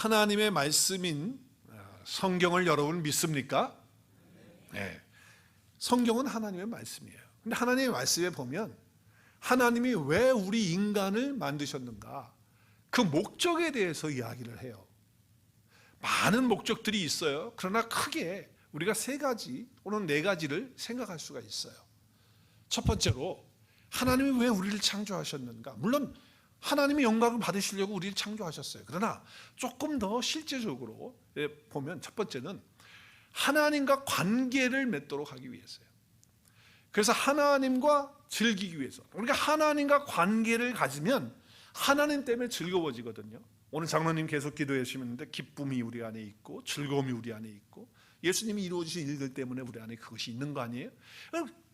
하나님의 말씀인 성경을 여러분 믿습니까? 네. 성경은 하나님의 말씀이에요. 근데 하나님의 말씀에 보면 하나님이 왜 우리 인간을 만드셨는가, 그 목적에 대해서 이야기를 해요. 많은 목적들이 있어요. 그러나 크게 우리가 3가지 또는 4가지를 생각할 수가 있어요. 첫 번째로 하나님이 왜 우리를 창조하셨는가. 물론 하나님이 영광을 받으시려고 우리를 창조하셨어요. 그러나 조금 더 실제적으로 보면 첫 번째는 하나님과 관계를 맺도록 하기 위해서요. 그래서 하나님과 즐기기 위해서, 우리가 하나님과 관계를 가지면 하나님 때문에 즐거워지거든요. 오늘 장로님 계속 기도해 주시는데 기쁨이 우리 안에 있고 즐거움이 우리 안에 있고 예수님이 이루어주신 일들 때문에 우리 안에 그것이 있는 거 아니에요?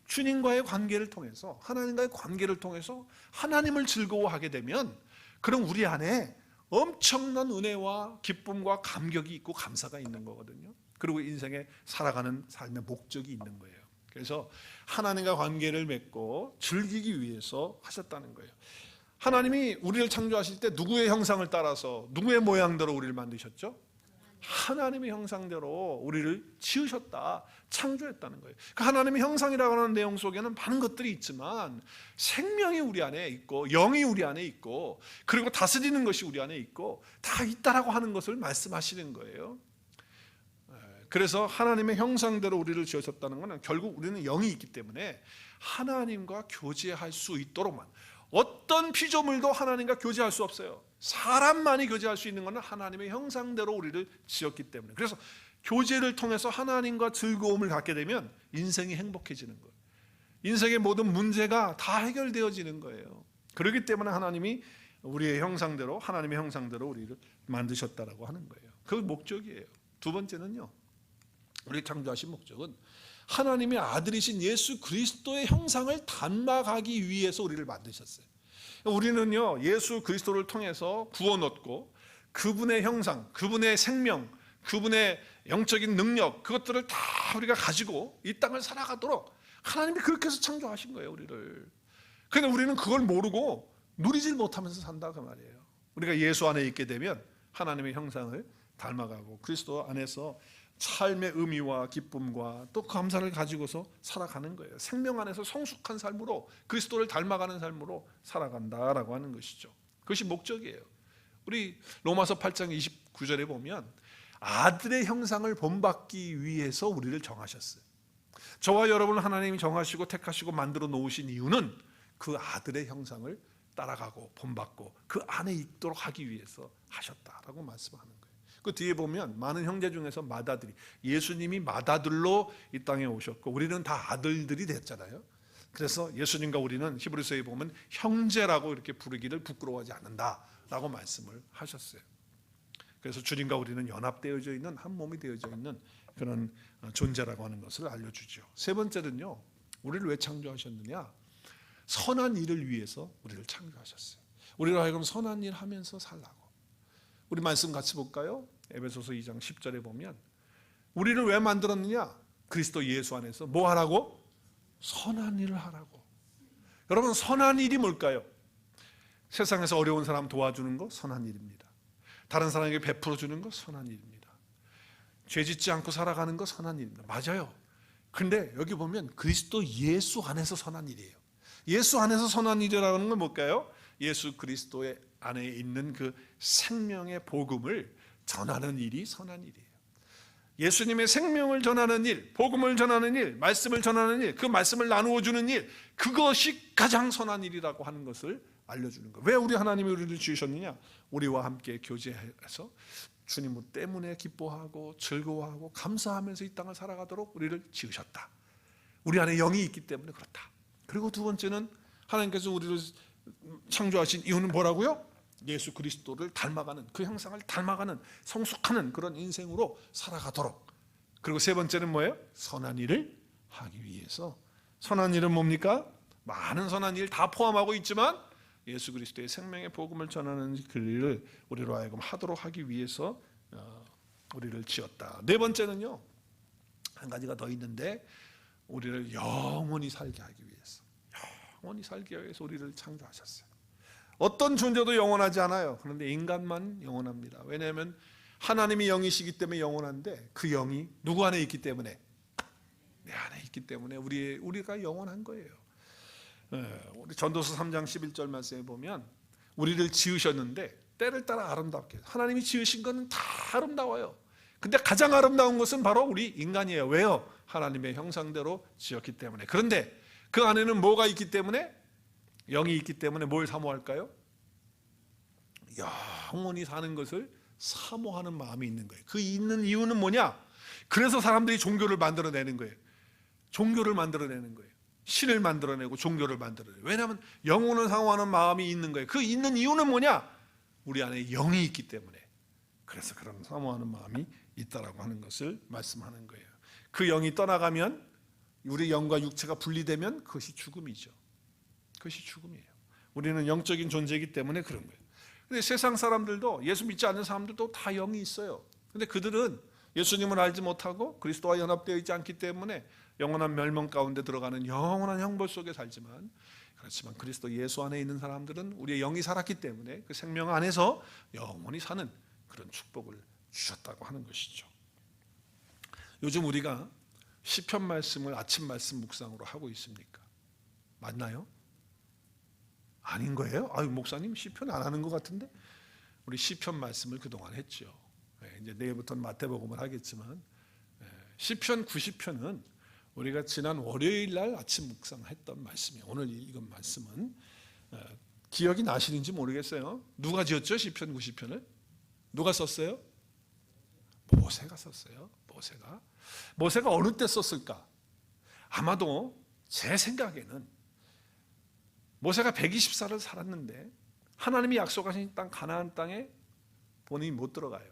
주님과의 관계를 통해서, 하나님과의 관계를 통해서 하나님을 즐거워하게 되면 그럼 우리 안에 엄청난 은혜와 기쁨과 감격이 있고 감사가 있는 거거든요. 그리고 인생에 살아가는 삶의 목적이 있는 거예요. 그래서 하나님과 관계를 맺고 즐기기 위해서 하셨다는 거예요. 하나님이 우리를 창조하실 때 누구의 형상을 따라서 누구의 모양대로 우리를 만드셨죠? 하나님의 형상대로 우리를 지으셨다, 창조했다는 거예요. 그 하나님의 형상이라고 하는 내용 속에는 많은 것들이 있지만 생명이 우리 안에 있고 영이 우리 안에 있고 그리고 다스리는 것이 우리 안에 있고 다 있다라고 하는 것을 말씀하시는 거예요. 그래서 하나님의 형상대로 우리를 지으셨다는 것은 결국 우리는 영이 있기 때문에 하나님과 교제할 수 있도록만, 어떤 피조물도 하나님과 교제할 수 없어요. 사람만이 교제할 수 있는 것은 하나님의 형상대로 우리를 지었기 때문에. 그래서 교제를 통해서 하나님과 즐거움을 갖게 되면 인생이 행복해지는 거예요. 인생의 모든 문제가 다 해결되어지는 거예요. 그렇기 때문에 하나님이 우리의 형상대로, 하나님의 형상대로 우리를 만드셨다라고 하는 거예요. 그 목적이에요. 두 번째는요, 우리 창조하신 목적은 하나님의 아들이신 예수 그리스도의 형상을 닮아가기 위해서 우리를 만드셨어요. 우리는요, 예수 그리스도를 통해서 구원 얻고 그분의 형상, 그분의 생명, 그분의 영적인 능력, 그것들을 다 우리가 가지고 이 땅을 살아가도록 하나님이 그렇게 해서 창조하신 거예요, 우리를. 그런데 우리는 그걸 모르고 누리질 못하면서 산다, 그 말이에요. 우리가 예수 안에 있게 되면 하나님의 형상을 닮아가고 그리스도 안에서 삶의 의미와 기쁨과 또 감사를 가지고서 살아가는 거예요. 생명 안에서 성숙한 삶으로 그리스도를 닮아가는 삶으로 살아간다라고 하는 것이죠. 그것이 목적이에요. 우리 로마서 8장 29절에 보면 아들의 형상을 본받기 위해서 우리를 정하셨어요. 저와 여러분을 하나님이 정하시고 택하시고 만들어 놓으신 이유는 그 아들의 형상을 따라가고 본받고 그 안에 있도록 하기 위해서 하셨다라고 말씀하는 거예요. 그 뒤에 보면 많은 형제 중에서 맏아들이, 예수님이 맏아들로 이 땅에 오셨고 우리는 다 아들들이 됐잖아요. 그래서 예수님과 우리는 히브리서에 보면 형제라고 이렇게 부르기를 부끄러워하지 않는다라고 말씀을 하셨어요. 그래서 주님과 우리는 연합되어져 있는, 한 몸이 되어져 있는 그런 존재라고 하는 것을 알려주죠. 세 번째는요, 우리를 왜 창조하셨느냐? 선한 일을 위해서 우리를 창조하셨어요. 우리로 하여금 선한 일 하면서 살라고. 우리 말씀 같이 볼까요? 에베소서 2장 10절에 보면 우리를 왜 만들었느냐? 그리스도 예수 안에서 뭐 하라고? 선한 일을 하라고. 여러분, 선한 일이 뭘까요? 세상에서 어려운 사람 도와주는 거 선한 일입니다. 다른 사람에게 베풀어 주는 거 선한 일입니다. 죄 짓지 않고 살아가는 거 선한 일입니다. 맞아요. 근데 여기 보면 그리스도 예수 안에서 선한 일이에요. 예수 안에서 선한 일이라는 건 뭘까요? 예수 그리스도의 안에 있는 그 생명의 복음을 전하는 일이 선한 일이에요. 예수님의 생명을 전하는 일, 복음을 전하는 일, 말씀을 전하는 일, 그 말씀을 나누어 주는 일, 그것이 가장 선한 일이라고 하는 것을 알려주는 거예요. 왜 우리 하나님이 우리를 지으셨느냐? 우리와 함께 교제해서 주님 때문에 기뻐하고 즐거워하고 감사하면서 이 땅을 살아가도록 우리를 지으셨다. 우리 안에 영이 있기 때문에 그렇다. 그리고 두 번째는 하나님께서 우리를 창조하신 이유는 뭐라고요? 예수 그리스도를 닮아가는, 그 형상을 닮아가는 성숙하는 그런 인생으로 살아가도록. 그리고 세 번째는 뭐예요? 선한 일을 하기 위해서. 선한 일은 뭡니까? 많은 선한 일 다 포함하고 있지만 예수 그리스도의 생명의 복음을 전하는 그 일을 우리로 하여금 하도록 하기 위해서 우리를 지었다. 네 번째는요, 한 가지가 더 있는데 우리를 영원히 살게 하기 위해서, 영원히 살게 하기 위해서 우리를 창조하셨어요. 어떤 존재도 영원하지 않아요. 그런데 인간만 영원합니다. 왜냐하면 하나님이 영이시기 때문에 영원한데 그 영이 누구 안에 있기 때문에? 내 안에 있기 때문에 우리가 영원한 거예요. 우리 전도서 3장 11절 말씀에 보면 우리를 지으셨는데 때를 따라 아름답게, 하나님이 지으신 것은 다 아름다워요. 근데 가장 아름다운 것은 바로 우리 인간이에요. 왜요? 하나님의 형상대로 지었기 때문에. 그런데 그 안에는 뭐가 있기 때문에? 영이 있기 때문에 뭘 사모할까요? 영원히 사는 것을 사모하는 마음이 있는 거예요. 그 있는 이유는 뭐냐? 그래서 사람들이 종교를 만들어내는 거예요. 종교를 만들어내는 거예요. 신을 만들어내고 종교를 만들어내요. 왜냐하면 영혼을 사모하는 마음이 있는 거예요. 그 있는 이유는 뭐냐? 우리 안에 영이 있기 때문에. 그래서 그런 사모하는 마음이 있다라고 하는 것을 말씀하는 거예요. 그 영이 떠나가면, 우리 영과 육체가 분리되면 그것이 죽음이죠. 그것이 죽음이에요. 우리는 영적인 존재이기 때문에 그런 거예요. 근데 세상 사람들도, 예수 믿지 않는 사람들도 다 영이 있어요. 근데 그들은 예수님을 알지 못하고 그리스도와 연합되어 있지 않기 때문에 영원한 멸망 가운데 들어가는 영원한 형벌 속에 살지만, 그렇지만 그리스도 예수 안에 있는 사람들은 우리의 영이 살았기 때문에 그 생명 안에서 영원히 사는 그런 축복을 주셨다고 하는 것이죠. 요즘 우리가 시편 말씀을 아침 말씀 묵상으로 하고 있습니까? 맞나요? 아닌 거예요? 아유, 목사님 시편 안 하는 것 같은데? 우리 시편 말씀을 그동안 했죠. 이제 내일부터는 마태복음을 하겠지만, 시편 90편은 우리가 지난 월요일 날 아침 묵상했던 말씀이에요. 오늘 읽은 말씀은 기억이 나시는지 모르겠어요. 누가 지었죠? 시편 90편을? 누가 썼어요? 모세가 썼어요. 모세가 어느 때 썼을까? 아마도 제 생각에는 모세가 120살을 살았는데 하나님이 약속하신 땅 가나안 땅에 본인이 못 들어가요.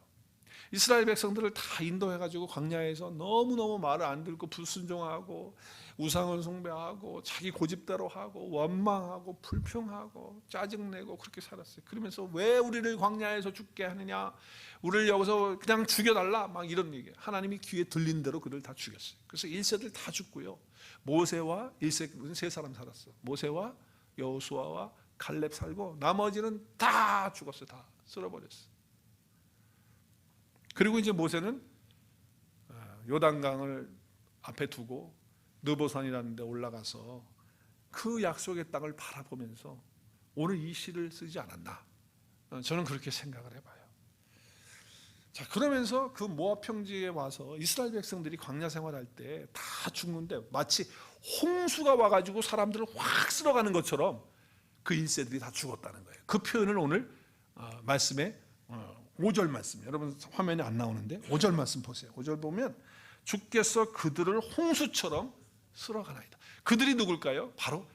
이스라엘 백성들을 다 인도해가지고 광야에서 너무너무 말을 안 듣고 불순종하고 우상을 숭배하고 자기 고집대로 하고 원망하고 불평하고 짜증내고 그렇게 살았어요. 그러면서 왜 우리를 광야에서 죽게 하느냐, 우리를 여기서 그냥 죽여달라, 막 이런 얘기예요. 하나님이 귀에 들린 대로 그들 다 죽였어요. 그래서 1세들 다 죽고요. 모세와 1세 세 사람 살았어. 모세와 여호수아와 갈렙 살고 나머지는 다 죽었어요. 다 쓸어버렸어요. 그리고 이제 모세는 요단강을 앞에 두고 느보산이라는 데 올라가서 그 약속의 땅을 바라보면서 오늘 이 시를 쓰지 않았나, 저는 그렇게 생각을 해봐요. 자, 그러면서 그 모압 평지에 와서 이스라엘 백성들이 광야 생활할 때 다 죽는데 마치 홍수가 와가지고 사람들을 확 쓸어가는 것처럼 그 1세들이 다 죽었다는 거예요. 그 표현을 오늘 말씀에 5절 말씀, 여러분 화면에 안 나오는데 5절 말씀 보세요. 5절 보면 주께서 그들을 홍수처럼 쓸어가나이다. 그들이 누굴까요? 바로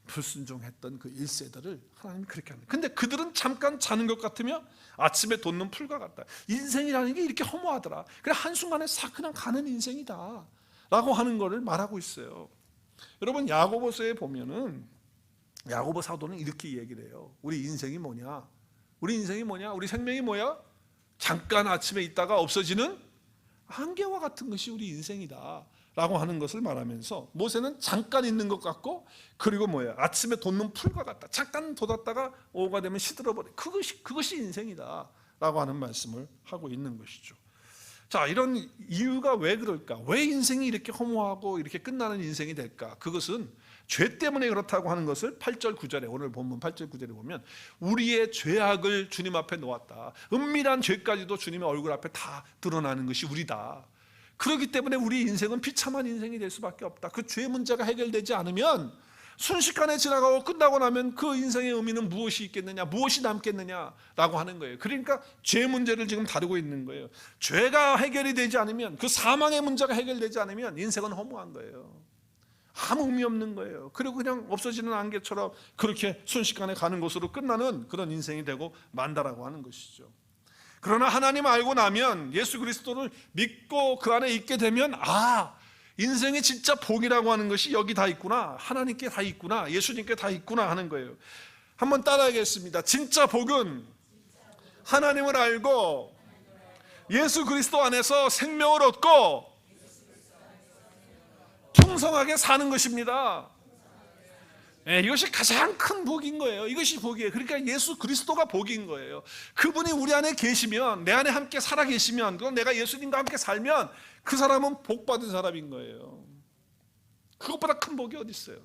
불순종했던 그 1세들을 하나님이 그렇게 합니다. 근데 그들은 잠깐 자는 것 같으며 아침에 돋는 풀과 같다. 인생이라는 게 이렇게 허무하더라. 그래 한순간에 싹 그냥 가는 인생이다 라고 하는 것을 말하고 있어요. 여러분 야고보서에 보면은 야고보 사도는 이렇게 얘기를 해요. 우리 인생이 뭐냐? 우리 생명이 뭐야? 잠깐 아침에 있다가 없어지는 안개와 같은 것이 우리 인생이다 라고 하는 것을 말하면서, 모세는 잠깐 있는 것 같고, 그리고 뭐야? 아침에 돋는 풀과 같다. 잠깐 돋았다가 오후가 되면 시들어버려. 그것이 인생이다 라고 하는 말씀을 하고 있는 것이죠. 자, 이런 이유가 왜 그럴까? 왜 인생이 이렇게 허무하고 이렇게 끝나는 인생이 될까? 그것은 죄 때문에 그렇다고 하는 것을 8절 9절에, 오늘 본문 8절 9절에 보면 우리의 죄악을 주님 앞에 놓았다. 은밀한 죄까지도 주님의 얼굴 앞에 다 드러나는 것이 우리다. 그렇기 때문에 우리 인생은 비참한 인생이 될 수밖에 없다. 그 죄 문제가 해결되지 않으면 순식간에 지나가고 끝나고 나면 그 인생의 의미는 무엇이 있겠느냐, 무엇이 남겠느냐라고 하는 거예요. 그러니까 죄 문제를 지금 다루고 있는 거예요. 죄가 해결이 되지 않으면, 그 사망의 문제가 해결되지 않으면 인생은 허무한 거예요. 아무 의미 없는 거예요. 그리고 그냥 없어지는 안개처럼 그렇게 순식간에 가는 것으로 끝나는 그런 인생이 되고 만다라고 하는 것이죠. 그러나 하나님 알고 나면, 예수 그리스도를 믿고 그 안에 있게 되면, 인생의 진짜 복이라고 하는 것이 여기 다 있구나, 하나님께 다 있구나, 예수님께 다 있구나 하는 거예요. 한번 따라하겠습니다. 진짜 복은 하나님을 알고 예수 그리스도 안에서 생명을 얻고 풍성하게 사는 것입니다. 이것이 가장 큰 복인 거예요. 이것이 복이에요. 그러니까 예수 그리스도가 복인 거예요. 그분이 우리 안에 계시면, 내 안에 함께 살아 계시면, 그건 내가 예수님과 함께 살면 그 사람은 복 받은 사람인 거예요. 그것보다 큰 복이 어디 있어요?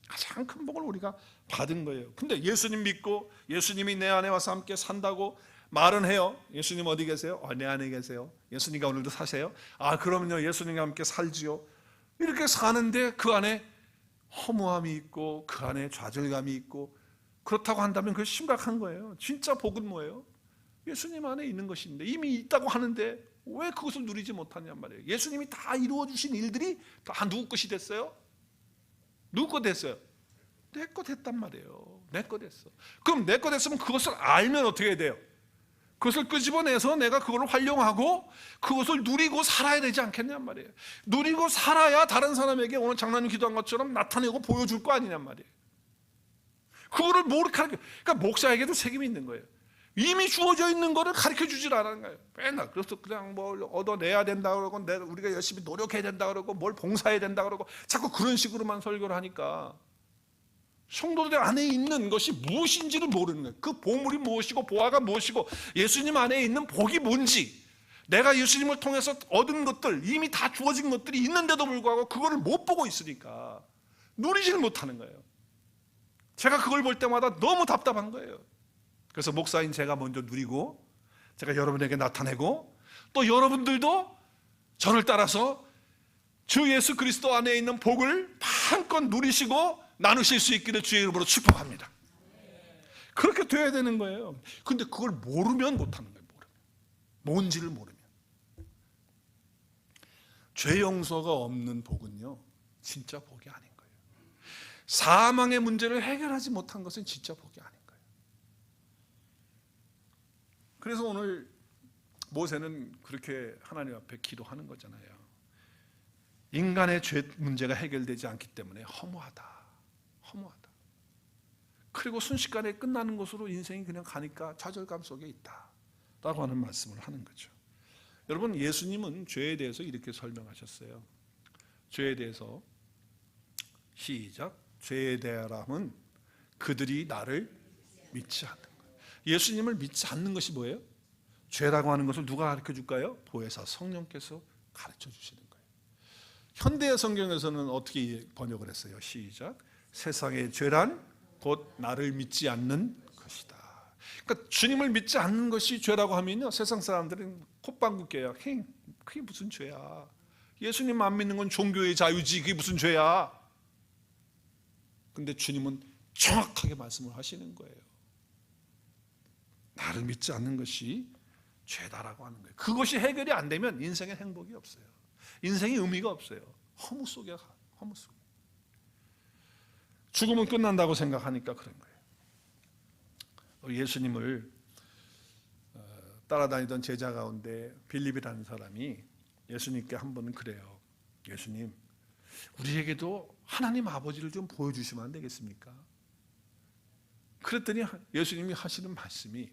가장 큰 복을 우리가 받은 거예요. 근데 예수님 믿고 예수님이 내 안에 와서 함께 산다고 말은 해요. 예수님 어디 계세요? 내 안에 계세요. 예수님과 오늘도 사세요? 그러면요, 예수님과 함께 살지요. 이렇게 사는데 그 안에 허무함이 있고 그 안에 좌절감이 있고, 그렇다고 한다면 그게 심각한 거예요. 진짜 복은 뭐예요? 예수님 안에 있는 것인데, 이미 있다고 하는데 왜 그것을 누리지 못하냔 말이에요. 예수님이 다 이루어 주신 일들이 다 누구 것이 됐어요? 누구 것 됐어요? 내 것 됐단 말이에요. 내 것 됐어. 그럼 내 것 됐으면 그것을 알면 어떻게 해야 돼요? 그것을 끄집어내서 내가 그걸 활용하고 그것을 누리고 살아야 되지 않겠냔 말이에요. 누리고 살아야 다른 사람에게 오늘 장로님 기도한 것처럼 나타내고 보여줄 거 아니냔 말이에요. 그거를 모르게 가르쳐. 그러니까 목사에게도 책임이 있는 거예요. 이미 주어져 있는 거를 가르쳐 주질 않는 거예요. 맨날 그래서 그냥 뭘 얻어내야 된다 그러고, 우리가 열심히 노력해야 된다 그러고, 뭘 봉사해야 된다 그러고, 자꾸 그런 식으로만 설교를 하니까 성도들 안에 있는 것이 무엇인지를 모르는 거예요. 그 보물이 무엇이고 보화가 무엇이고 예수님 안에 있는 복이 뭔지, 내가 예수님을 통해서 얻은 것들, 이미 다 주어진 것들이 있는데도 불구하고 그거를 못 보고 있으니까 누리지를 못하는 거예요. 제가 그걸 볼 때마다 너무 답답한 거예요. 그래서 목사인 제가 먼저 누리고, 제가 여러분에게 나타내고, 또 여러분들도 저를 따라서 주 예수 그리스도 안에 있는 복을 마음껏 누리시고 나누실 수 있기를 주의 이름으로 축복합니다. 그렇게 돼야 되는 거예요. 근데 그걸 모르면 못하는 거예요. 뭔지를 모르면. 죄 용서가 없는 복은요, 진짜 복이 아닌 거예요. 사망의 문제를 해결하지 못한 것은 진짜 복이 아닌 거예요. 그래서 오늘 모세는 그렇게 하나님 앞에 기도하는 거잖아요. 인간의 죄 문제가 해결되지 않기 때문에 허무하다. 그리고 순식간에 끝나는 것으로 인생이 그냥 가니까 좌절감 속에 있다 라고 하는 말씀을 하는 거죠. 여러분, 예수님은 죄에 대해서 이렇게 설명하셨어요. 죄에 대해서 시작. 죄에 대하라면 그들이 나를 믿지 않는 거예요. 예수님을 믿지 않는 것이 뭐예요? 죄라고 하는 것을 누가 가르쳐 줄까요? 보혜사 성령께서 가르쳐 주시는 거예요. 현대의 성경에서는 어떻게 번역을 했어요? 시작. 세상의 죄란 곧 나를 믿지 않는 것이다. 그러니까 주님을 믿지 않는 것이 죄라고 하면요, 세상 사람들은 콧방귀 껴요. 그게 무슨 죄야? 예수님 안 믿는 건 종교의 자유지, 그게 무슨 죄야? 근데 주님은 정확하게 말씀을 하시는 거예요. 나를 믿지 않는 것이 죄다라고 하는 거예요. 그것이 해결이 안 되면 인생에 행복이 없어요. 인생에 의미가 없어요. 허무 속에 가. 허무 속에. 죽으면 끝난다고 생각하니까 그런 거예요. 예수님을 따라다니던 제자 가운데 빌립이라는 사람이 예수님께 한 번은 그래요. 예수님, 우리에게도 하나님 아버지를 좀 보여주시면 안 되겠습니까? 그랬더니 예수님이 하시는 말씀이,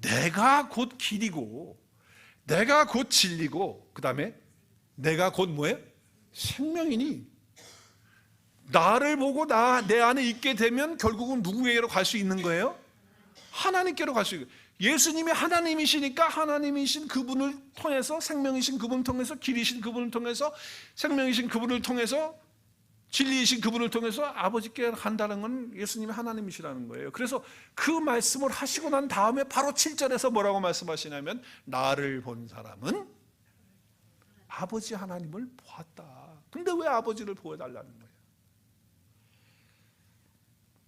내가 곧 길이고 내가 곧 진리고 그 다음에 내가 곧 뭐예요? 생명이니, 나를 보고 내 안에 있게 되면 결국은 누구에게로 갈 수 있는 거예요? 하나님께로 갈 수 있는 거예요. 예수님이 하나님이시니까 하나님이신 그분을 통해서, 생명이신 그분을 통해서, 길이신 그분을 통해서, 생명이신 그분을 통해서, 진리이신 그분을 통해서 아버지께 간다는 건 예수님이 하나님이시라는 거예요. 그래서 그 말씀을 하시고 난 다음에 바로 7절에서 뭐라고 말씀하시냐면, 나를 본 사람은 아버지 하나님을 보았다. 근데 왜 아버지를 보여달라는 거예요?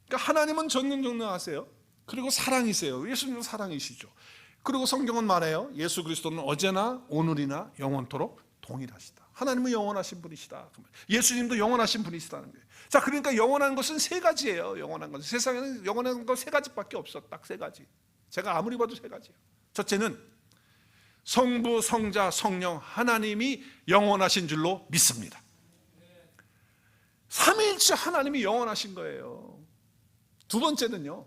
그러니까 하나님은 전능전능하세요. 그리고 사랑이세요. 예수님은 사랑이시죠. 그리고 성경은 말해요. 예수 그리스도는 어제나 오늘이나 영원토록 동일하시다. 하나님은 영원하신 분이시다. 예수님도 영원하신 분이시다는 거예요. 자, 그러니까 영원한 것은 세 가지예요. 영원한 것은, 세상에는 영원한 것 세 가지밖에 없어. 딱 세 가지. 제가 아무리 봐도 세 가지예요. 첫째는 성부, 성자, 성령 하나님이 영원하신 줄로 믿습니다. 삼위일체 하나님이 영원하신 거예요. 두 번째는요,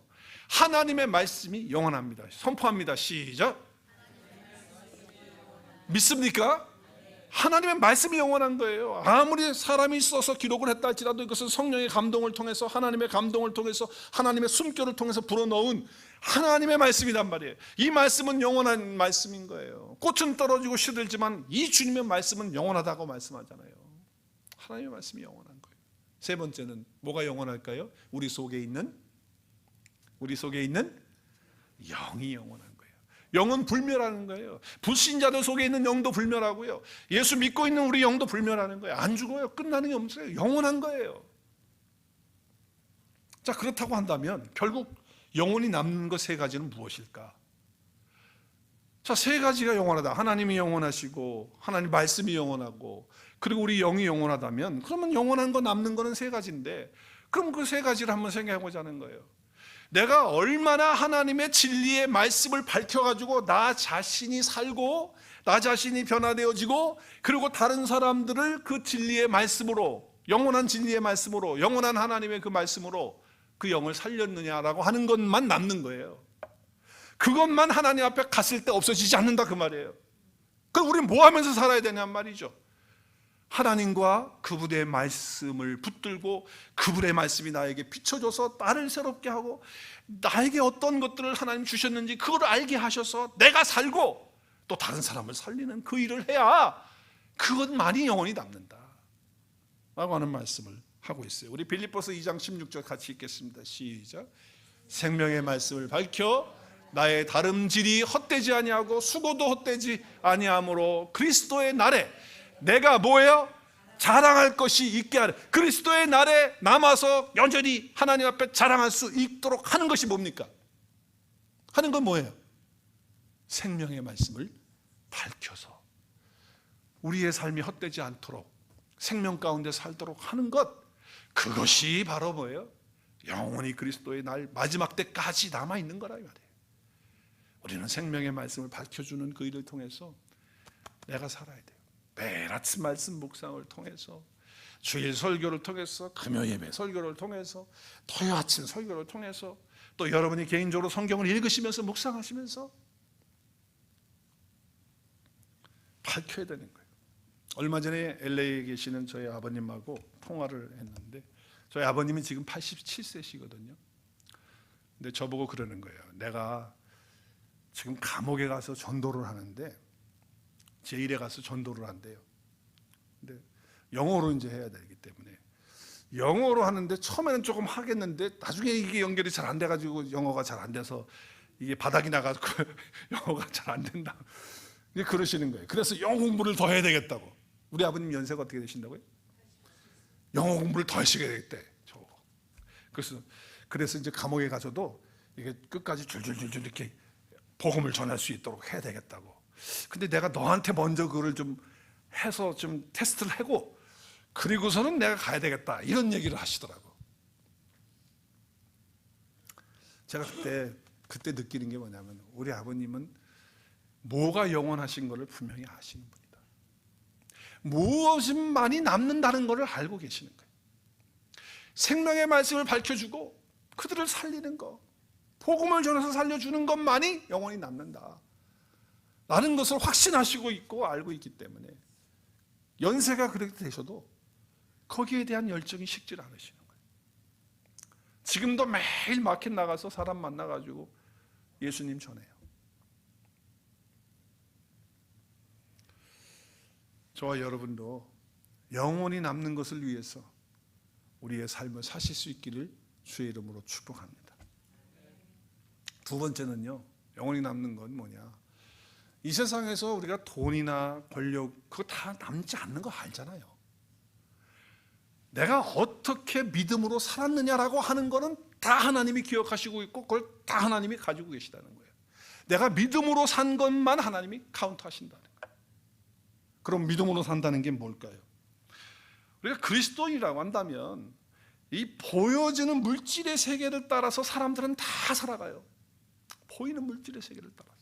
하나님의 말씀이 영원합니다. 선포합니다. 시작. 믿습니까? 하나님의 말씀이 영원한 거예요. 아무리 사람이 써서 기록을 했다 할지라도 이것은 성령의 감동을 통해서, 하나님의 감동을 통해서, 하나님의 숨결을 통해서 불어넣은 하나님의 말씀이란 말이에요. 이 말씀은 영원한 말씀인 거예요. 꽃은 떨어지고 시들지만 이 주님의 말씀은 영원하다고 말씀하잖아요. 하나님의 말씀이 영원한 거예요. 세 번째는 뭐가 영원할까요? 우리 속에 있는 영이 영원한 거예요. 영은 불멸하는 거예요. 불신자들 속에 있는 영도 불멸하고요, 예수 믿고 있는 우리 영도 불멸하는 거예요. 안 죽어요. 끝나는 게 없어요. 영원한 거예요. 자, 그렇다고 한다면 결국 영원히 남는 것 세 가지는 무엇일까? 자, 세 가지가 영원하다. 하나님이 영원하시고, 하나님 말씀이 영원하고, 그리고 우리 영이 영원하다면, 그러면 영원한 거 남는 거는 세 가지인데, 그럼 그 세 가지를 한번 생각해 보자는 거예요. 내가 얼마나 하나님의 진리의 말씀을 밝혀가지고 나 자신이 살고, 나 자신이 변화되어지고, 그리고 다른 사람들을 그 진리의 말씀으로, 영원한 진리의 말씀으로, 영원한 하나님의 그 말씀으로 그 영을 살렸느냐라고 하는 것만 남는 거예요. 그것만 하나님 앞에 갔을 때 없어지지 않는다 그 말이에요. 그럼 우리는 뭐 하면서 살아야 되냔 말이죠. 하나님과 그분의 말씀을 붙들고, 그분의 말씀이 나에게 비춰줘서 나를 새롭게 하고, 나에게 어떤 것들을 하나님 주셨는지 그걸 알게 하셔서 내가 살고 또 다른 사람을 살리는 그 일을 해야 그것만이 영원히 남는다 라고 하는 말씀을 하고 있어요. 우리 빌립보서 2장 16절 같이 읽겠습니다. 시작. 생명의 말씀을 밝혀 나의 다름질이 헛되지 아니하고 수고도 헛되지 아니하므로 그리스도의 날에 내가 뭐예요? 자랑할 것이 있게 하려. 그리스도의 날에 남아서 여전히 하나님 앞에 자랑할 수 있도록 하는 것이 뭡니까? 하는 건 뭐예요? 생명의 말씀을 밝혀서 우리의 삶이 헛되지 않도록 생명 가운데 살도록 하는 것, 그것이 바로 뭐예요? 영원히 그리스도의 날 마지막 때까지 남아있는 거라 이 말이에요. 우리는 생명의 말씀을 밝혀주는 그 일을 통해서 내가 살아야 돼요. 매일 아침 말씀 묵상을 통해서, 주일 설교를 통해서, 금요 예배 설교를 통해서, 토요 아침 설교를 통해서, 또 여러분이 개인적으로 성경을 읽으시면서 묵상하시면서 밝혀야 되는 거예요. 얼마 전에 LA에 계시는 저희 아버님하고 통화를 했는데, 저희 아버님이 지금 87세시거든요. 근데 저보고 그러는 거예요. 내가 지금 감옥에 가서 전도를 하는데, 제1에 가서 전도를 한대요. 근데 영어로 이제 해야 되기 때문에 영어로 하는데 처음에는 조금 하겠는데 나중에 이게 연결이 잘 안 돼가지고 영어가 잘 안 돼서 이게 바닥이 나가지고 영어가 잘 안 된다. 그러시는 거예요. 그래서 영어 공부를 더 해야 되겠다고. 우리 아버님 연세가 어떻게 되신다고요? 영어 공부를 더 하시게 되겠대. 그래서 이제 감옥에 가서도 이게 끝까지 줄줄줄줄 이렇게 복음을 전할 수 있도록 해야 되겠다고. 근데 내가 너한테 먼저 그거를 좀 해서 좀 테스트를 하고 그리고서는 내가 가야 되겠다, 이런 얘기를 하시더라고. 제가 그때 느끼는 게 뭐냐면, 우리 아버님은 뭐가 영원하신 것을 분명히 아시는 분이다. 무엇만이 남는다는 것을 알고 계시는 거예요. 생명의 말씀을 밝혀주고 그들을 살리는 것, 복음을 전해서 살려주는 것만이 영원히 남는다 라는 것을 확신하시고 있고 알고 있기 때문에 연세가 그렇게 되셔도 거기에 대한 열정이 식질 않으시는 거예요. 지금도 매일 마켓 나가서 사람 만나가지고 예수님 전해요. 저와 여러분도 영원히 남는 것을 위해서 우리의 삶을 사실 수 있기를 주의 이름으로 축복합니다. 두 번째는요, 영원히 남는 건 뭐냐? 이 세상에서 우리가 돈이나 권력 그거 다 남지 않는 거 알잖아요. 내가 어떻게 믿음으로 살았느냐라고 하는 거는 다 하나님이 기억하시고 있고 그걸 다 하나님이 가지고 계시다는 거예요. 내가 믿음으로 산 것만 하나님이 카운트하신다는 거예요. 그럼 믿음으로 산다는 게 뭘까요? 우리가 그리스도인이라고 한다면 이 보여지는 물질의 세계를 따라서 사람들은 다 살아가요. 보이는 물질의 세계를 따라서.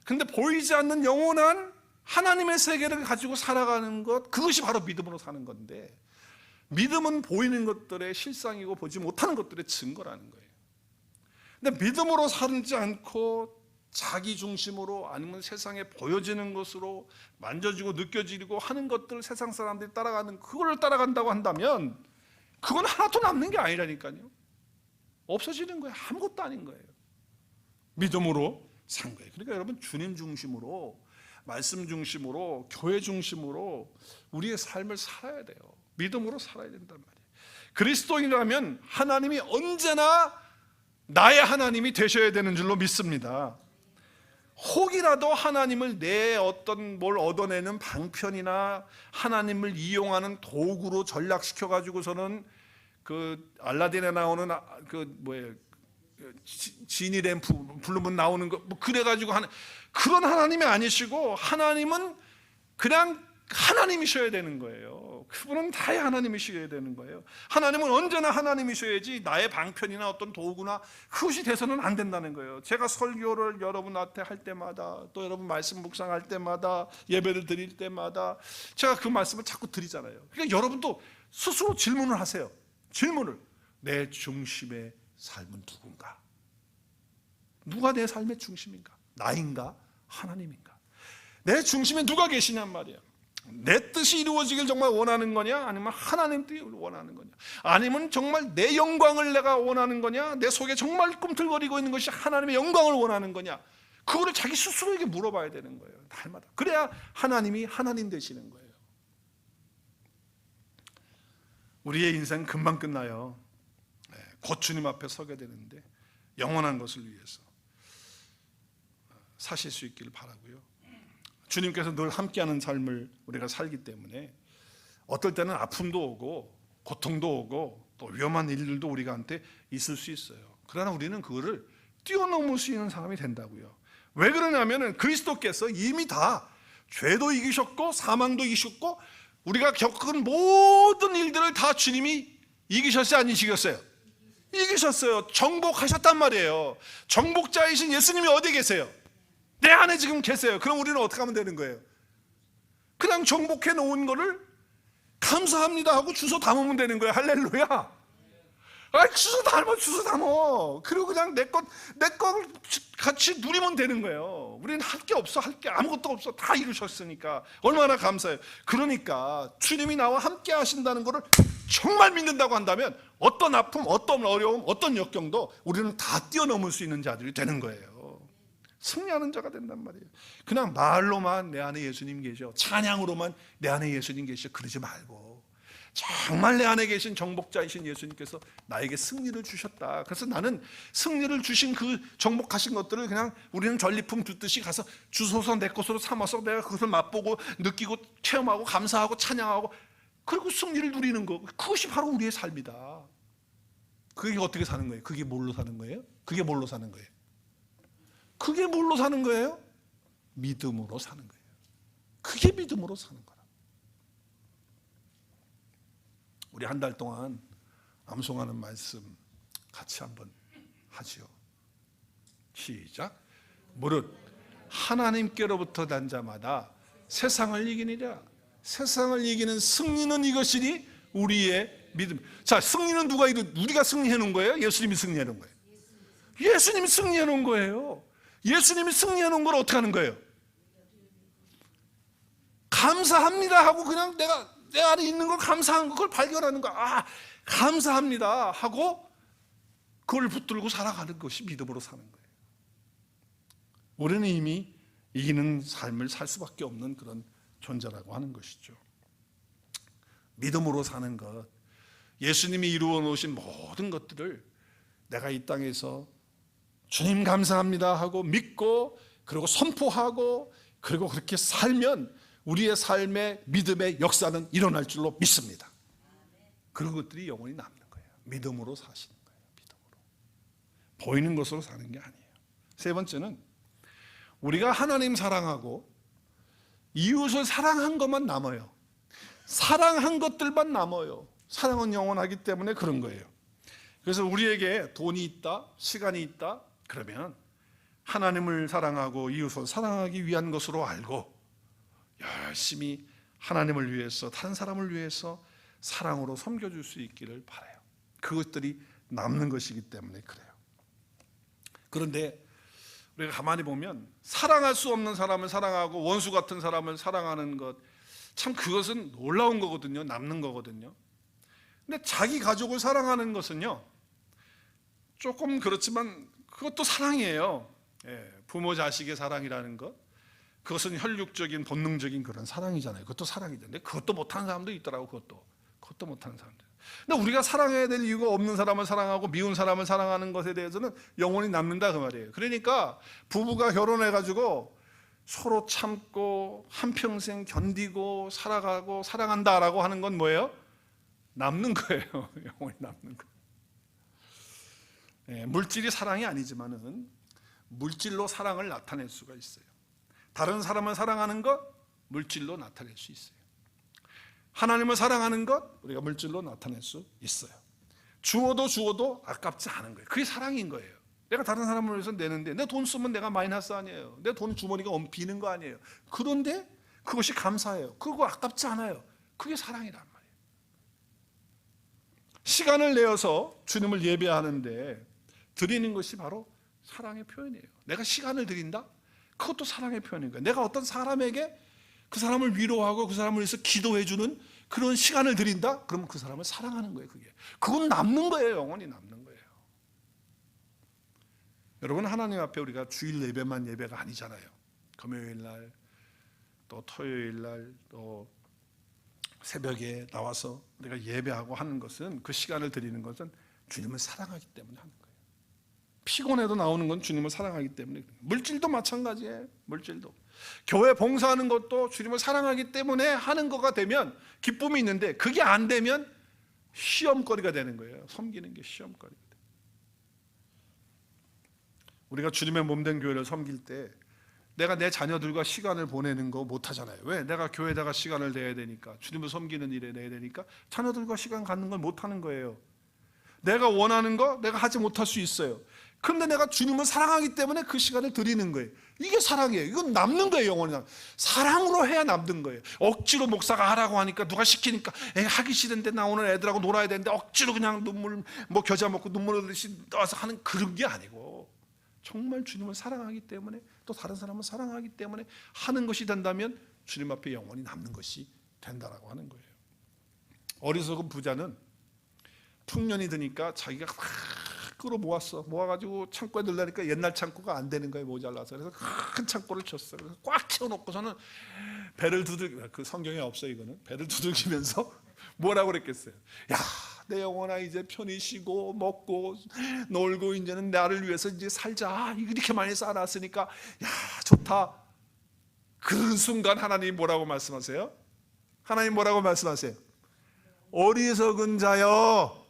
근데 보이지 않는 영원한 하나님의 세계를 가지고 살아가는 것, 그것이 바로 믿음으로 사는 건데, 믿음은 보이는 것들의 실상이고 보지 못하는 것들의 증거라는 거예요. 근데 믿음으로 살지 않고 자기 중심으로 아니면 세상에 보여지는 것으로 만져지고 느껴지고 하는 것들 세상 사람들이 따라가는 그걸 따라간다고 한다면 그건 하나도 남는 게 아니라니까요. 없어지는 거예요. 아무것도 아닌 거예요. 믿음으로 산 거예요. 그러니까 여러분 주님 중심으로 말씀 중심으로 교회 중심으로 우리의 삶을 살아야 돼요. 믿음으로 살아야 된단 말이에요. 그리스도인이라면 하나님이 언제나 나의 하나님이 되셔야 되는 줄로 믿습니다. 혹이라도 하나님을 내 어떤 뭘 얻어내는 방편이나 하나님을 이용하는 도구로 전락시켜 가지고서는 그 알라딘에 나오는 그 뭐예요, 지니 램프 부르면 나오는 거 뭐 그래 가지고 하는 그런 하나님이 아니시고 하나님은 그냥 하나님이셔야 되는 거예요. 그분은 다의 하나님이셔야 되는 거예요. 하나님은 언제나 하나님이셔야지 나의 방편이나 어떤 도구나 그것이 돼서는 안 된다는 거예요. 제가 설교를 여러분한테 할 때마다 또 여러분 말씀 묵상할 때마다 예배를 드릴 때마다 제가 그 말씀을 자꾸 드리잖아요. 그러니까 여러분도 스스로 질문을 하세요. 질문을. 내 중심의 삶은 누군가? 누가 내 삶의 중심인가? 나인가? 하나님인가? 내 중심에 누가 계시냔 말이에요. 내 뜻이 이루어지길 정말 원하는 거냐? 아니면 하나님 뜻이 원하는 거냐? 아니면 정말 내 영광을 내가 원하는 거냐? 내 속에 정말 꿈틀거리고 있는 것이 하나님의 영광을 원하는 거냐? 그거를 자기 스스로에게 물어봐야 되는 거예요. 날마다. 그래야 하나님이 하나님 되시는 거예요. 우리의 인생 금방 끝나요. 곧 주님 앞에 서게 되는데 영원한 것을 위해서 사실 수 있기를 바라고요. 주님께서 늘 함께하는 삶을 우리가 살기 때문에 어떨 때는 아픔도 오고 고통도 오고 또 위험한 일들도 우리한테 있을 수 있어요. 그러나 우리는 그거를 뛰어넘을 수 있는 사람이 된다고요. 왜 그러냐면 그리스도께서 이미 다 죄도 이기셨고 사망도 이기셨고 우리가 겪은 모든 일들을 다 주님이 이기셨어요? 안 이기셨어요? 이기셨어요. 정복하셨단 말이에요. 정복자이신 예수님이 어디 계세요? 내 안에 지금 계세요. 그럼 우리는 어떻게 하면 되는 거예요? 그냥 정복해 놓은 거를 감사합니다 하고 주워 담으면 되는 거예요. 할렐루야. 주워 담어. 그리고 그냥 내 것 같이 누리면 되는 거예요. 우리는 할 게 없어. 할 게 아무것도 없어. 다 이루셨으니까 얼마나 감사해요. 그러니까 주님이 나와 함께 하신다는 거를 정말 믿는다고 한다면 어떤 아픔, 어떤 어려움, 어떤 역경도 우리는 다 뛰어넘을 수 있는 자들이 되는 거예요. 승리하는 자가 된단 말이에요. 그냥 말로만 내 안에 예수님 계셔, 찬양으로만 내 안에 예수님 계셔 그러지 말고 정말 내 안에 계신 정복자이신 예수님께서 나에게 승리를 주셨다. 그래서 나는 승리를 주신 그 정복하신 것들을 그냥 우리는 전리품 줬듯이 가서 주소서 내 것으로 삼아서 내가 그것을 맛보고 느끼고 체험하고 감사하고 찬양하고 그리고 승리를 누리는 거, 그것이 바로 우리의 삶이다. 그게 어떻게 사는 거예요? 그게 뭘로 사는 거예요? 그게 뭘로 사는 거예요? 그게 뭘로 사는 거예요? 믿음으로 사는 거예요. 그게 믿음으로 사는 거라. 우리 한 달 동안 암송하는 말씀 같이 한번 하지요. 시작. 무릇 하나님께로부터 난 자마다 세상을 이기니라. 세상을 이기는 승리는 이것이니 우리의 믿음. 자, 승리는 누가 우리가 승리해 놓은 거예요? 예수님이 승리해 놓은 거예요? 예수님이 승리해 놓은 거예요. 예수님이 승리해 놓은 걸 어떻게 하는 거예요? 감사합니다 하고 그냥 내가 내 안에 있는 걸 감사한 걸 발견하는 거야. 아, 감사합니다 하고 그걸 붙들고 살아가는 것이 믿음으로 사는 거예요. 우리는 이미 이기는 삶을 살 수밖에 없는 그런 존재라고 하는 것이죠. 믿음으로 사는 것, 예수님이 이루어 놓으신 모든 것들을 내가 이 땅에서 주님 감사합니다 하고 믿고 그리고 선포하고 그리고 그렇게 살면 우리의 삶의 믿음의 역사는 일어날 줄로 믿습니다. 그런 것들이 영원히 남는 거예요. 믿음으로 사시는 거예요. 믿음으로. 보이는 것으로 사는 게 아니에요. 세 번째는 우리가 하나님 사랑하고 이웃을 사랑한 것만 남아요. 사랑한 것들만 남아요. 사랑은 영원하기 때문에 그런 거예요. 그래서 우리에게 돈이 있다, 시간이 있다 그러면 하나님을 사랑하고 이웃을 사랑하기 위한 것으로 알고 열심히 하나님을 위해서 다른 사람을 위해서 사랑으로 섬겨줄 수 있기를 바라요. 그것들이 남는 것이기 때문에 그래요. 그런데 우리가 가만히 보면 사랑할 수 없는 사람을 사랑하고 원수 같은 사람을 사랑하는 것, 참 그것은 놀라운 거거든요. 남는 거거든요. 근데 자기 가족을 사랑하는 것은요, 조금 그렇지만 그것도 사랑이에요. 부모 자식의 사랑이라는 것, 그것은 혈육적인 본능적인 그런 사랑이잖아요. 그것도 사랑이던데 그것도 못하는 사람도 있더라고. 그것도 못하는 사람들. 근데 우리가 사랑해야 될 이유가 없는 사람을 사랑하고 미운 사람을 사랑하는 것에 대해서는 영원히 남는다 그 말이에요. 그러니까 부부가 결혼해가지고 서로 참고 한평생 견디고 살아가고 사랑한다라고 하는 건 뭐예요? 남는 거예요. 영원히 남는 거예요. 물질이 사랑이 아니지만은 물질로 사랑을 나타낼 수가 있어요. 다른 사람을 사랑하는 것 물질로 나타낼 수 있어요. 하나님을 사랑하는 것 우리가 물질로 나타낼 수 있어요. 주어도 아깝지 않은 거예요. 그게 사랑인 거예요. 내가 다른 사람을 위해서 내는데 내 돈 쓰면 내가 마이너스 아니에요. 내 돈 주머니가 비는 거 아니에요. 그런데 그것이 감사해요. 그거 아깝지 않아요. 그게 사랑이란 말이에요. 시간을 내어서 주님을 예배하는데 드리는 것이 바로 사랑의 표현이에요. 내가 시간을 드린다? 그것도 사랑의 표현인 거예요. 내가 어떤 사람에게 그 사람을 위로하고 그 사람을 위해서 기도해 주는 그런 시간을 드린다? 그러면 그 사람을 사랑하는 거예요. 그건 남는 거예요. 영원히 남는 거예요. 여러분, 하나님 앞에 우리가 주일 예배만 예배가 아니잖아요. 금요일 날, 또 토요일 날, 또 새벽에 나와서 우리가 예배하고 하는 것은, 그 시간을 드리는 것은 주님을 사랑하기 때문에 하는 거예요. 피곤해도 나오는 건 주님을 사랑하기 때문에. 물질도 마찬가지예요. 물질도. 교회 봉사하는 것도 주님을 사랑하기 때문에 하는 거가 되면 기쁨이 있는데, 그게 안 되면 시험거리가 되는 거예요. 섬기는 게 시험거리가 돼요. 우리가 주님의 몸된 교회를 섬길 때 내가 내 자녀들과 시간을 보내는 거 못하잖아요. 왜? 내가 교회에다가 시간을 내야 되니까, 주님을 섬기는 일에 내야 되니까 자녀들과 시간 갖는 걸 못하는 거예요. 내가 원하는 거 내가 하지 못할 수 있어요. 그런데 내가 주님을 사랑하기 때문에 그 시간을 드리는 거예요. 이게 사랑이에요. 이건 남는 거예요. 영원히 사랑으로 해야 남는 거예요. 억지로 목사가 하라고 하니까, 누가 시키니까 하기 싫은데 나 오늘 애들하고 놀아야 되는데 억지로 그냥 눈물 겨자 먹고 눈물 흘리듯이 떠서 하는 그런 게 아니고, 정말 주님을 사랑하기 때문에, 또 다른 사람을 사랑하기 때문에 하는 것이 된다면 주님 앞에 영원히 남는 것이 된다라고 하는 거예요. 어리석은 부자는 풍년이 드니까 자기가 막 모아가지고 창고에 넣으려니까 옛날 창고가 안 되는 거예요. 모자라서. 그래서 큰 창고를 쳤어요. 그래서 꽉 채워놓고서는 배를 그 성경에 없어요. 이거는 배를 두들기면서 뭐라고 그랬겠어요? 야, 내 영혼아, 이제 편히 쉬고 먹고 놀고 이제는 나를 위해서 이제 살자. 이렇게 많이 쌓아놨으니까 야, 좋다. 그런 순간 하나님 뭐라고 말씀하세요? 하나님 뭐라고 말씀하세요? 어리석은 자여,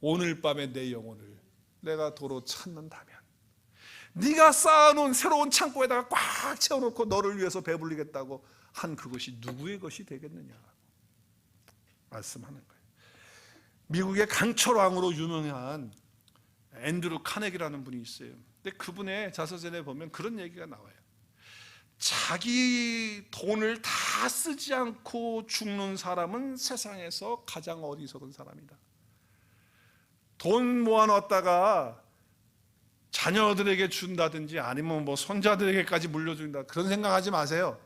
오늘 밤에 내 영혼을 내가 도로 찾는다면, 네가 쌓아놓은 새로운 창고에다가 꽉 채워놓고 너를 위해서 배불리겠다고 한 그것이 누구의 것이 되겠느냐 말씀하는 거예요. 미국의 강철왕으로 유명한 앤드루 카네기라는 분이 있어요. 근데 그분의 자서전에 보면 그런 얘기가 나와요. 자기 돈을 다 쓰지 않고 죽는 사람은 세상에서 가장 어리석은 사람이다. 돈 모아놨다가 자녀들에게 준다든지 아니면 손자들에게까지 물려준다, 그런 생각하지 마세요.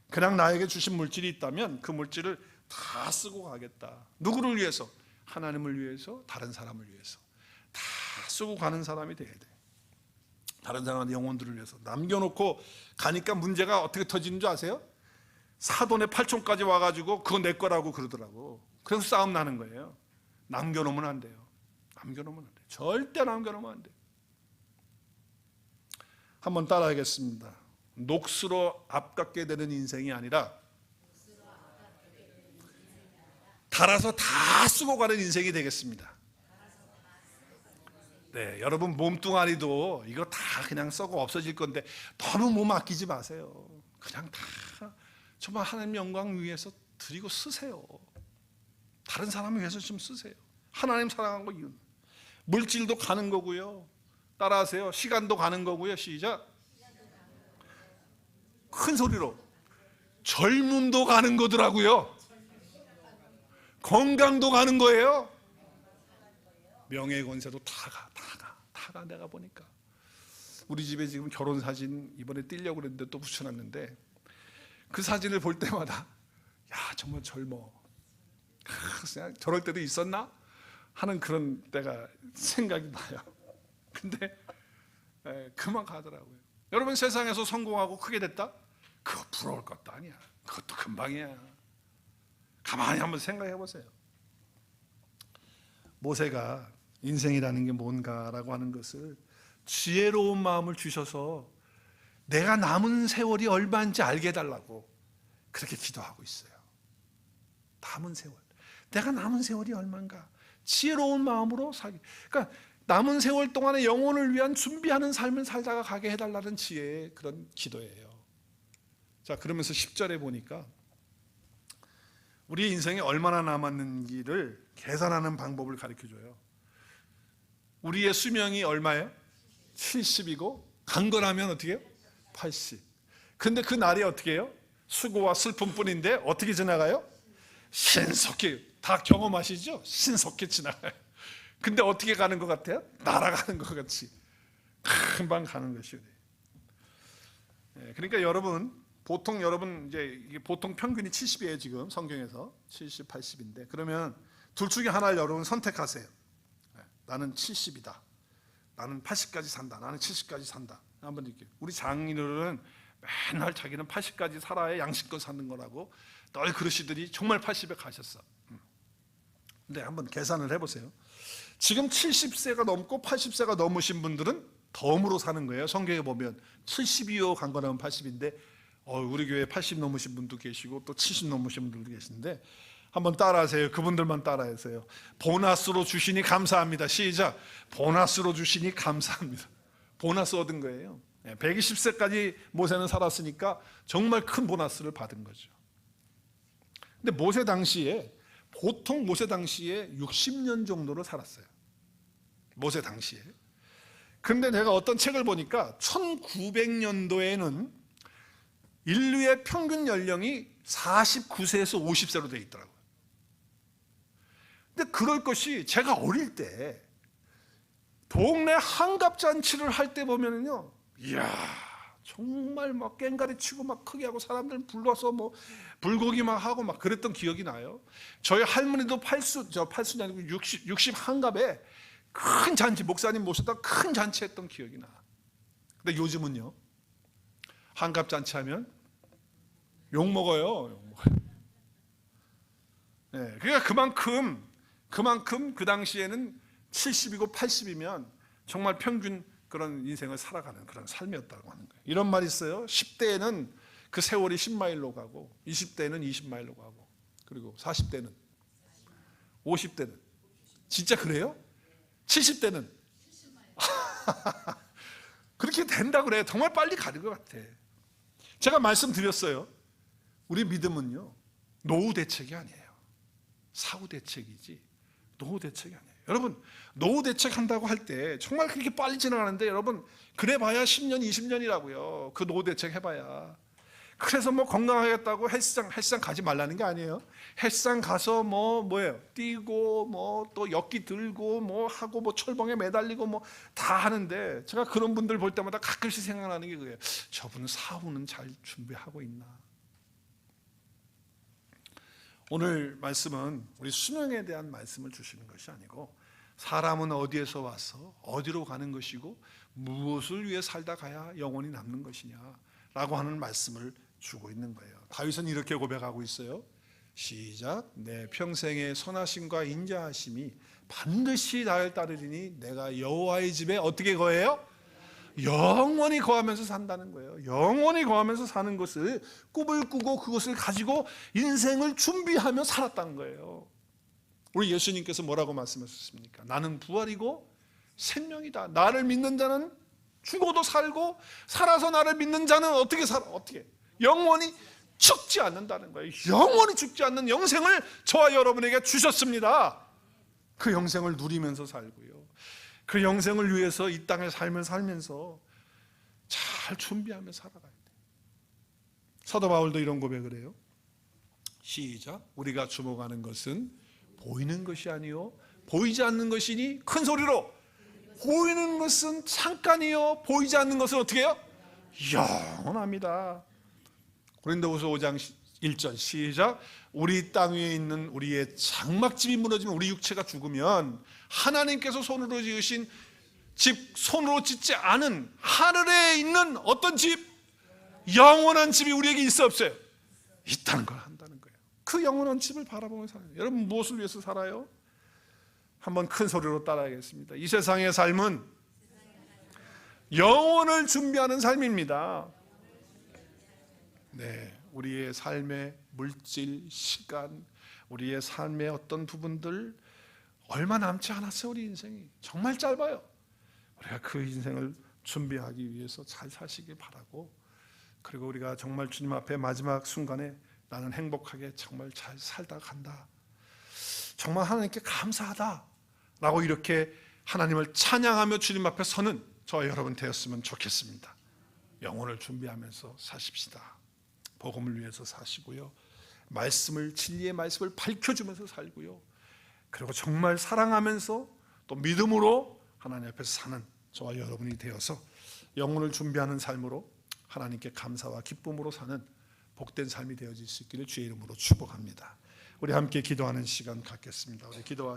그냥 나에게 주신 물질이 있다면 그 물질을 다 쓰고 가겠다. 누구를 위해서? 하나님을 위해서, 다른 사람을 위해서 다 쓰고 가는 사람이 돼야 돼. 다른 사람의 영혼들을 위해서 남겨놓고 가니까 문제가 어떻게 터지는 줄 아세요? 사돈의 팔촌까지 와가지고 그거 내 거라고 그러더라고. 그래서 싸움 나는 거예요. 남겨놓으면 안 돼요. 남겨놓으면 안 돼요. 절대 남겨놓으면 안 돼요. 한번 따라하겠습니다. 녹수로 앞갖게 되는 인생이 아니라 달아서 다 쓰고 가는 인생이 되겠습니다. 네, 여러분 몸뚱아리도 이거 다 그냥 썩어 없어질 건데 너무 몸 아끼지 마세요. 그냥 다 정말 하나님 영광 위해서 드리고 쓰세요. 다른 사람을 위해서 좀 쓰세요. 하나님 사랑한 거 이건 물질도 가는 거고요. 따라하세요. 시간도 가는 거고요. 시작. 큰 소리로. 젊음도 가는 거더라고요. 건강도 가는 거예요. 명예 권세도 다 가. 내가 보니까 우리 집에 지금 결혼 사진 이번에 띄려고 그랬는데 또 붙여놨는데 그 사진을 볼 때마다 야 정말 젊어. 그냥 저럴 때도 있었나? 하는 그런 때가 생각이 나요. 근데 그만 가더라고요. 여러분 세상에서 성공하고 크게 됐다? 그거 부러울 것도 아니야. 그것도 금방이야. 가만히 한번 생각해 보세요. 모세가 인생이라는 게 뭔가라고 하는 것을 지혜로운 마음을 주셔서 내가 남은 세월이 얼마인지 알게 해달라고 그렇게 기도하고 있어요. 남은 세월, 내가 남은 세월이 얼마인가 지혜로운 마음으로 살기. 그러니까 남은 세월 동안에 영혼을 위한 준비하는 삶을 살다가 가게 해달라는 지혜의 그런 기도예요. 자, 그러면서 10절에 보니까 우리 인생에 얼마나 남았는지를 계산하는 방법을 가르쳐줘요. 우리의 수명이 얼마예요? 70이고 강건하면 어떻게 해요? 80. 근데 그 날이 어떻게 해요? 수고와 슬픔뿐인데 어떻게 지나가요? 신속히. 다 경험하시죠? 신속히 지나가요. 근데 어떻게 가는 것 같아요? 날아가는 것 같이 금방 가는 것이에요. 그러니까 여러분 보통 이제 이게 보통 평균이 70이에요. 지금 성경에서 70, 80인데 그러면 둘 중에 하나를 여러분 선택하세요. 나는 70이다. 나는 80까지 산다. 나는 70까지 산다. 한번 이렇게. 우리 장인어른은 맨날 자기는 80까지 살아야 양식껏 사는 거라고 늘 그러시더니 정말 80에 가셨어. 근데 한번 계산을 해보세요. 지금 70세가 넘고 80세가 넘으신 분들은 덤으로 사는 거예요. 성경에 보면 70이요 강건하면 80인데 우리 교회에 80 넘으신 분도 계시고 또 70 넘으신 분들도 계시는데 한번 따라하세요. 그분들만 따라하세요. 보너스로 주시니 감사합니다. 시작. 보너스로 주시니 감사합니다. 보너스 얻은 거예요. 120세까지 모세는 살았으니까 정말 큰 보너스를 받은 거죠. 근데 모세 당시에 보통 모세 당시에 60년 정도를 살았어요. 모세 당시에. 근데 내가 어떤 책을 보니까 1900년도에는 인류의 평균 연령이 49세에서 50세로 되어 있더라고요. 근데 그럴 것이 제가 어릴 때 동네 한갑잔치를 할 때 보면은요, 이야 정말 막 꽹가리 치고 막 크게 하고 사람들 불러서 뭐 불고기 막 하고 막 그랬던 기억이 나요. 저희 할머니도 팔순이 아니고 60 한갑에 큰 잔치, 목사님 모셔다 큰 잔치 했던 기억이 나. 근데 요즘은요, 한갑 잔치 하면 욕 먹어요. 네, 그러니까 그만큼 그 당시에는 70이고 80이면 정말 평균 그런 인생을 살아가는 그런 삶이었다고 하는 거예요. 이런 말이 있어요. 10대에는 그 세월이 10마일로 가고 20대는 20마일로 가고 그리고 40대는 50대는 진짜 그래요? 70대는 그렇게 된다고 그래요. 정말 빨리 가는 것 같아. 제가 말씀드렸어요. 우리 믿음은요, 노후 대책이 아니에요. 사후 대책이지 노후 대책이 아니에요. 여러분 노후 대책한다고 할 때 정말 그렇게 빨리 지나가는데 여러분 그래봐야 10년 20년이라고요. 그 노후 대책 해봐야. 그래서 뭐 건강하겠다고 헬스장 가지 말라는 게 아니에요. 헬스장 가서 뭐예요? 뛰고 뭐 또 역기 들고 뭐 하고 뭐 철봉에 매달리고 뭐 다 하는데 제가 그런 분들 볼 때마다 가끔씩 생각나는 게 그거예요. 저분은 사후는 잘 준비하고 있나? 오늘 말씀은 우리 수명에 대한 말씀을 주시는 것이 아니고 사람은 어디에서 와서 어디로 가는 것이고 무엇을 위해 살다 가야 영원히 남는 것이냐라고 하는 말씀을 주고 있는 거예요. 다윗은 이렇게 고백하고 있어요. 시작. 내 평생의 선하심과 인자하심이 반드시 나를 따르리니 내가 여호와의 집에 어떻게 거해요? 영원히 거하면서 산다는 거예요. 영원히 거하면서 사는 것을 꿈을 꾸고 그것을 가지고 인생을 준비하며 살았다는 거예요. 우리 예수님께서 뭐라고 말씀하셨습니까? 나는 부활이고 생명이다. 나를 믿는 자는 죽어도 살고 살아서 나를 믿는 자는 어떻게 살아? 어떻게? 영원히 죽지 않는다는 거예요. 영원히 죽지 않는 영생을 저와 여러분에게 주셨습니다. 그 영생을 누리면서 살고요. 그 영생을 위해서 이 땅의 삶을 살면서 잘 준비하며 살아가야 돼요. 사도 바울도 이런 고백을 해요. 시작. 우리가 주목하는 것은 보이는 것이 아니요 보이지 않는 것이니 큰 소리로 보이는 것은 잠깐이요 보이지 않는 것은 어떻게 해요? 영원합니다. 고린도후서 5장 1절 시작. 우리 땅 위에 있는 우리의 장막집이 무너지면 우리 육체가 죽으면 하나님께서 손으로 지으신 집, 손으로 짓지 않은 하늘에 있는 어떤 집, 영원한 집이 우리에게 있어 없어요? 있다는 걸 한다는 거예요. 그 영원한 집을 바라보며 살아요. 여러분 무엇을 위해서 살아요? 한번 큰 소리로 따라하겠습니다. 이 세상의 삶은 영혼을 준비하는 삶입니다. 네, 우리의 삶의 물질, 시간, 우리의 삶의 어떤 부분들 얼마 남지 않았어요. 우리 인생이 정말 짧아요. 우리가 그 인생을 준비하기 위해서 잘 사시길 바라고, 그리고 우리가 정말 주님 앞에 마지막 순간에 나는 행복하게 정말 잘 살다 간다, 정말 하나님께 감사하다 라고 이렇게 하나님을 찬양하며 주님 앞에 서는 저와 여러분 되었으면 좋겠습니다. 영혼을 준비하면서 사십시다. 복음을 위해서 사시고요, 말씀을, 진리의 말씀을 밝혀주면서 살고요, 그리고 정말 사랑하면서 또 믿음으로 하나님 앞에서 사는 저와 여러분이 되어서 영혼을 준비하는 삶으로 하나님께 감사와 기쁨으로 사는 복된 삶이 되어질 수 있기를 주의 이름으로 축복합니다. 우리 함께 기도하는 시간 갖겠습니다. 우리 기도하